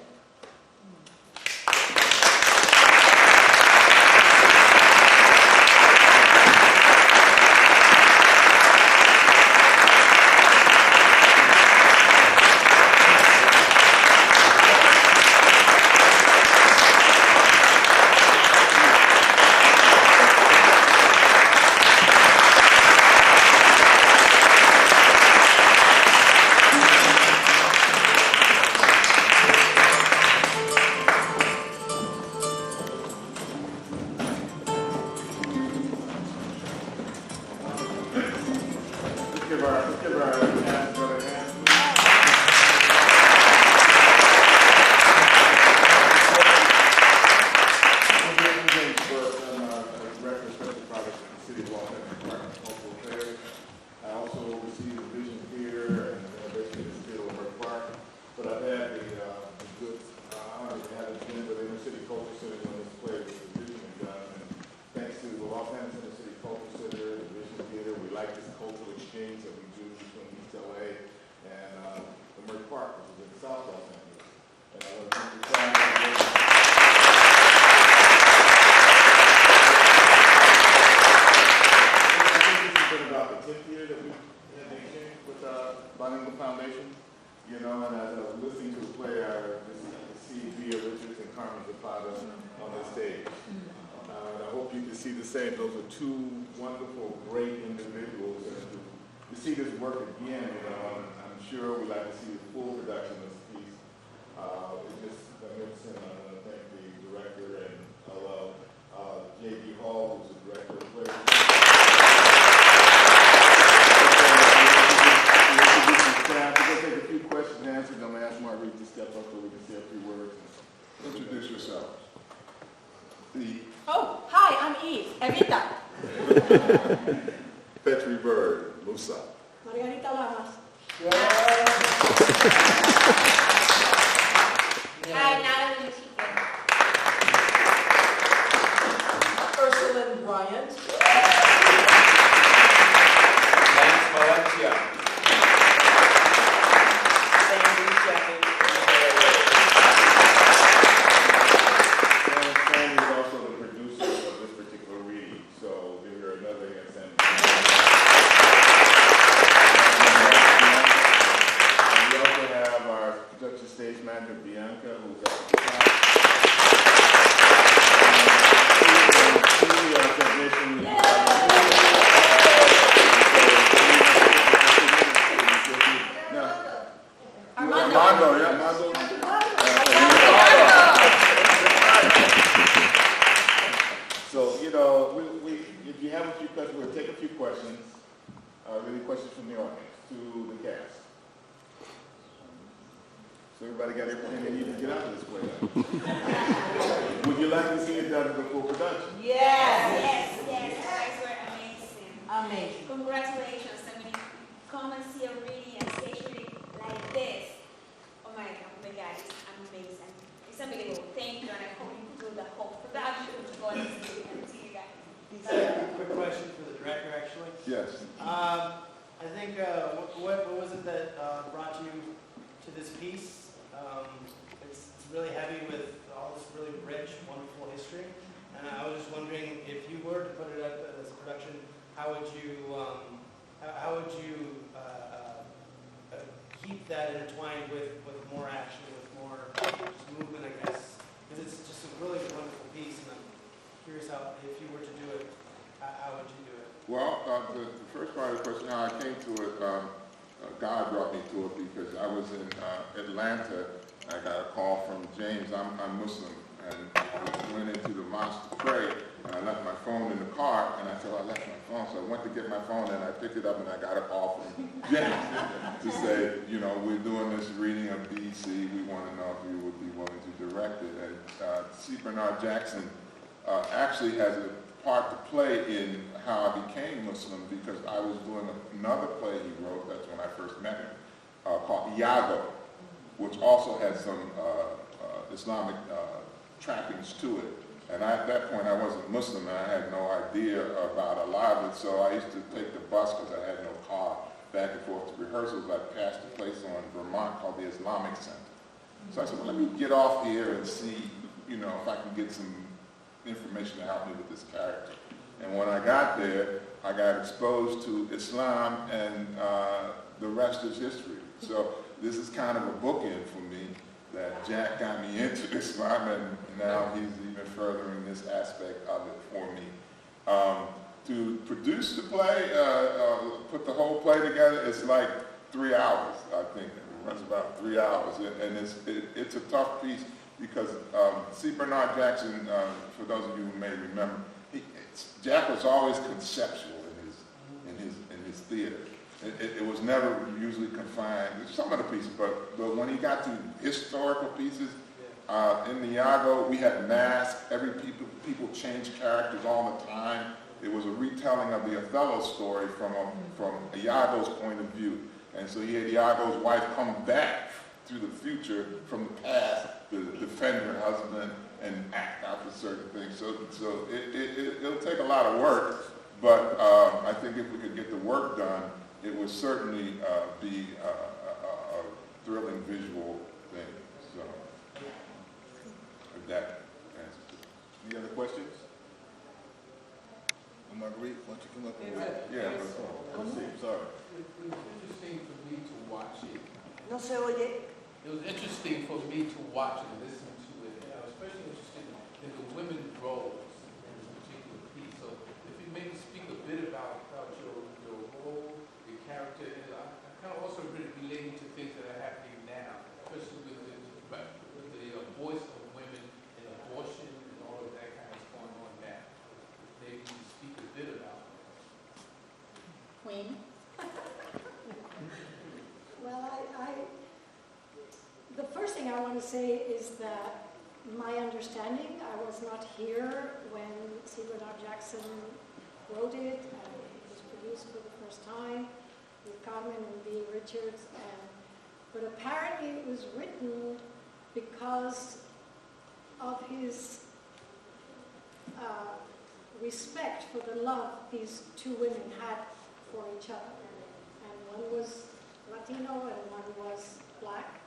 Two wonderful, great individuals, and to see this work again, I'm sure we'd like to see the full production of this piece. It's just magnificent. I want to thank the director and I love J.D. Hall, who's the director of the play. We're going to take a few questions and answers. I'm going to ask Marguerite to step up so we can say a few words. Introduce yourself. Oh, hi, I'm Eve, Evita. Petri Bird, Musa. Margarita Lamas. Hi, Natalie Chico. Ursula Bryant. Lance Valencia. Sandy Shepard. And Sandy is also the producer of this particular reading, so give her another hand, Sandy. And we also have our production stage manager, Bianca, who's at the top. And our technician, Armando, yeah, Armando. So, if you have a few questions, we'll take a few questions, really questions from the audience to the cast. So everybody got everything they need to get out of this play. Would you like to see it done before production? Yes. Yes, you guys were amazing. Amazing. Congratulations. I mean, come and see a reading and stage reading like this. Oh my God, it's amazing. It's unbelievable. Thank you, and I hope you do the whole production to go and see you guys. Quick question for the director, actually. Yes. I think, what was it that brought you to this piece? It's really heavy with all this really rich, wonderful history. And I was just wondering, if you were to put it up as a production, how would you keep that intertwined with more action, with more just movement, I guess? Because it's just a really wonderful piece, and I'm curious how, if you were to do it, how would you do it? Well, the first part of the question, how I came to it, God brought me to it because I was in Atlanta. I got a call from James. I'm Muslim, and I went into the mosque to pray, and I left my phone in the car, and I said, I left my phone. So I went to get my phone, and I picked it up, and I got a call from James to say, we're doing this reading of BEC. We want to know if you would be willing to direct it. And C. Bernard Jackson actually has a part to play in how I became Muslim because I was doing another play he wrote, that's when I first met him, called Iago, which also had some Islamic trappings to it. And at that point I wasn't Muslim and I had no idea about a lot of it, so I used to take the bus because I had no car back and forth to rehearsals. I passed a place on Vermont called the Islamic Center. So I said, well, let me get off here and see, you know, if I can get some information to help me with this character. And when I got there, I got exposed to Islam and the rest is history. So this is kind of a bookend for me that Jack got me into Islam and now he's even furthering this aspect of it for me. To produce the play, put the whole play together, it's like 3 hours, I think. It runs about 3 hours, and it's a tough piece because C. Bernard Jackson, for those of you who may remember, Jack was always conceptual in his theater. It was never usually confined, some of the pieces, but when he got to historical pieces, in the Iago, we had masks, people changed characters all the time. It was a retelling of the Othello story from Iago's point of view. And so he had Iago's wife come back to the future from the past to defend her husband and act out for certain things. So it'll take a lot of work, but I think if we could get the work done, it would certainly be a thrilling visual thing. So, if that answers it. Any other questions? Well, Marguerite, why don't you come up and sorry. It was interesting for me to watch it. No se oye. It was interesting for me to watch it and listen to it. And I was especially interested in the women's roles in this particular piece. So if you maybe speak a bit about your role, your character, and I kind of also really relating to things that are happening now, especially with the voice of women and abortion and all of that kind of stuff going on now. Maybe you speak a bit about it. Queen? Well, the first thing I want to say is that my understanding, I was not here when C. Bernard Jackson wrote it, and it was produced for the first time with Carmen and B. Richards, but apparently it was written because of his respect for the love these two women had for each other. And one was Latino and one was black.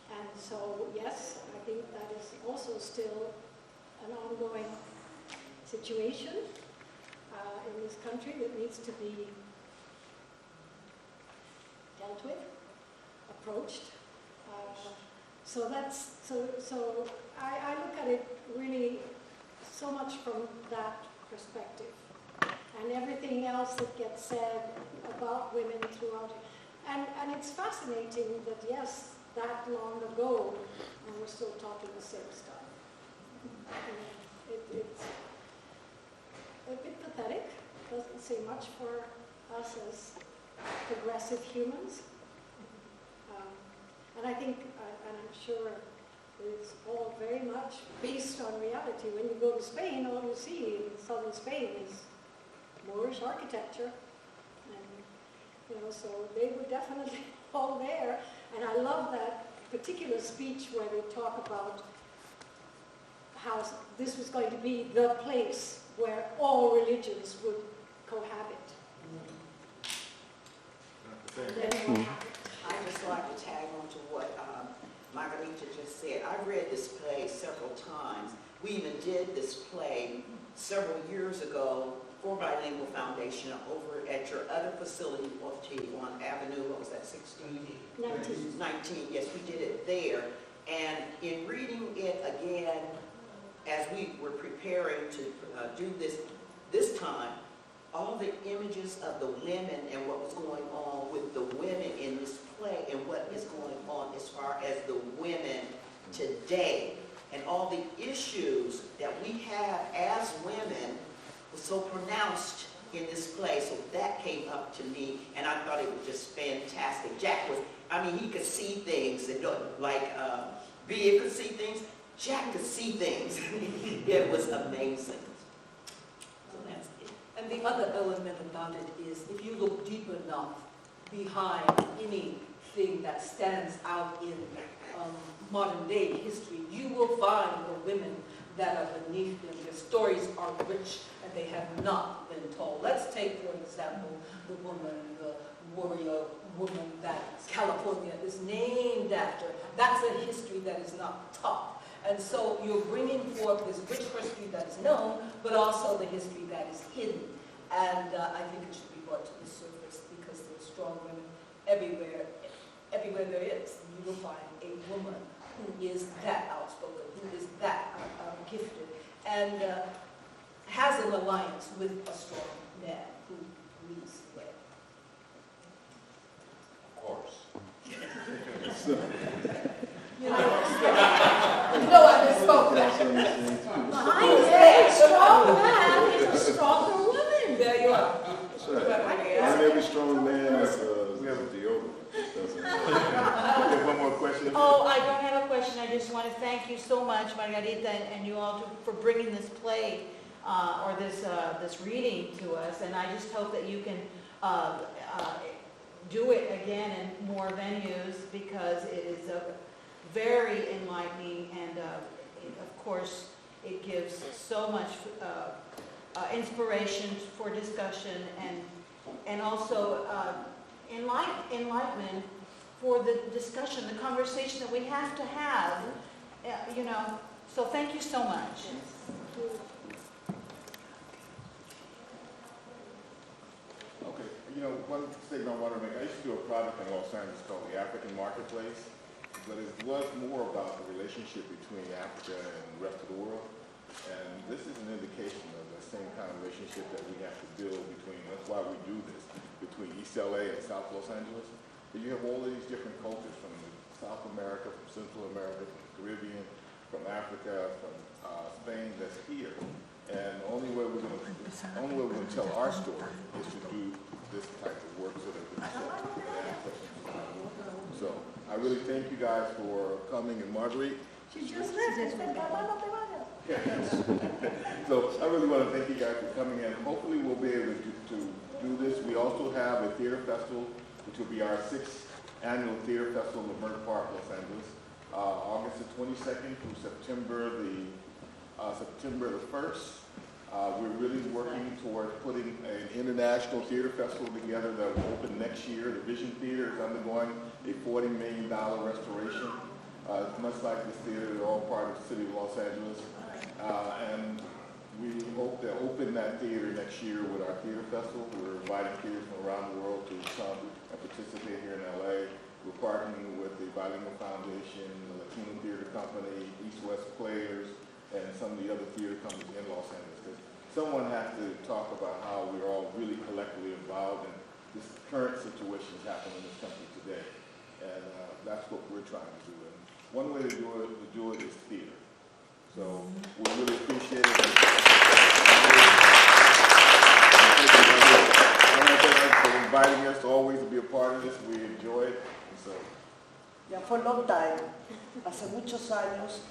And so, yes, I think that is also still an ongoing situation in this country that needs to be dealt with, approached. So I look at it really so much from that perspective. And everything else that gets said about women throughout it. And it's fascinating that, yes, that long ago, and we're still talking the same stuff. It's a bit pathetic. Doesn't say much for us as progressive humans. And I think, and I'm sure it's all very much based on reality. When you go to Spain, all you see in southern Spain is Moorish architecture. And, so they were definitely all there. And I love that particular speech where they talk about how this was going to be the place where all religions would cohabit. I'd just like to tag on to what Margarita just said. I've read this play several times. We even did this play several years ago for Bilingual Foundation over at your other facility on Avenue, what was that, 16? 19, yes, we did it there. And in reading it again, as we were preparing to do this time, all the images of the women and what was going on with the women in this play and what is going on as far as the women today and all the issues that we have as women was so pronounced in this play. So that came up to me and I thought it was just fantastic. Jack was, he could see things and like Bea could see things. Jack could see things. It was amazing. So that's it. And And the other element about it is, if you look deep enough behind anything that stands out in modern day history, you will find the women that are beneath them. Their stories are rich and they have not been told. Let's take, for example, the warrior woman that California is named after. That's a history that is not taught. And so you're bringing forth this rich history that is known, but also the history that is hidden. And I think it should be brought to the surface because there are strong women everywhere. Everywhere there is, you will find a woman who is that outspoken, who is that gifted, and has an alliance with a strong man who leads the way. Of course. I misspoke. Behind every strong man is a stronger woman. There you are. That's right. And every strong man has deodorant. Okay, one more question. Oh, I don't have a question. I just want to thank you so much, Margarita, and you all for bringing this play or this reading to us. And I just hope that you can do it again in more venues because it is very enlightening and, of course, it gives so much inspiration for discussion and also enlightenment for the discussion, the conversation that we have to have, So thank you so much. Okay, one statement I want to make. I used to do a project in Los Angeles called the African Marketplace, but it was more about the relationship between Africa and the rest of the world. And this is an indication of the same kind of relationship that we have to build between, that's why we do this, between East LA and South Los Angeles. But you have all of these different cultures from South America, from Central America, from the Caribbean, from Africa, from Spain that's here. And the only way we're going to tell our story is to do this type of work so that we can show. So I really thank you guys for coming, and Marguerite. She just left. So I really want to thank you guys for coming in. Hopefully we'll be able to do this. We also have a theater festival, which will be our 6th annual theater festival in Leimert Park, Los Angeles, August the 22nd through September the 1st. We're really working toward putting an international theater festival together that will open next year. The Vision Theater is undergoing a $40 million restoration. Much like this theater, they're all part of the city of Los Angeles. And we hope to open that theater next year with our theater festival. We're inviting theaters from around the world to come and participate here in LA. We're partnering with the Bilingual Foundation, the Latino Theater Company, East West Players, and some of the other theater companies in Los Angeles. Because someone has to talk about how we're all really collectively involved in this current situation that's happening in this country today. And that's what we're trying to do. And one way to do it is theater. So we really appreciate it. For inviting us always to be a part of this. We enjoy it. So. Ya for a long time, hace muchos años,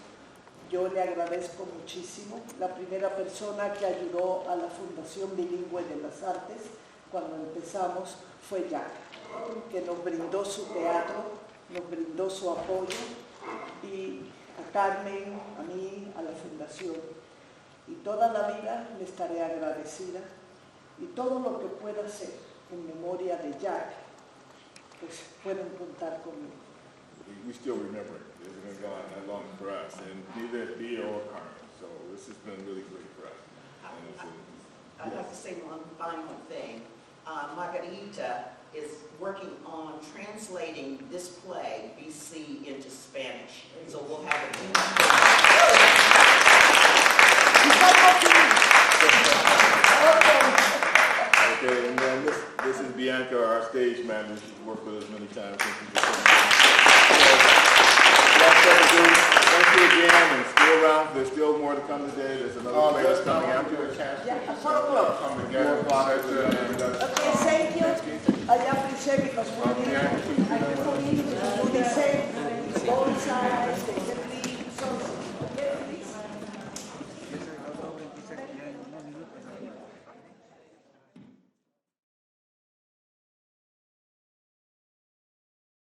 yo le agradezco muchísimo. La primera persona que ayudó a la Fundación Bilingüe de las Artes cuando empezamos fue Jack, que nos brindó su teatro, nos brindó su apoyo, y a Carmen, a mí, a la Fundación. Y toda la vida le estaré agradecida, y todo lo que pueda hacer en memoria de Jack, pues pueden contar conmigo. We still remember it. It's been gone that long for us, and neither Bea or Carmen. So this has been really great for us. I'd like to say one final thing. Margarita is working on translating this play, BC, into Spanish. So we'll have it. Okay, and then this is Bianca, our stage manager. She's worked with us many times. Thank you again, and still around. There's still more to come today. There's another play that's coming after the cast. Yeah, 4 o'clock. Okay, thank you. I appreciate because we need to say both sides.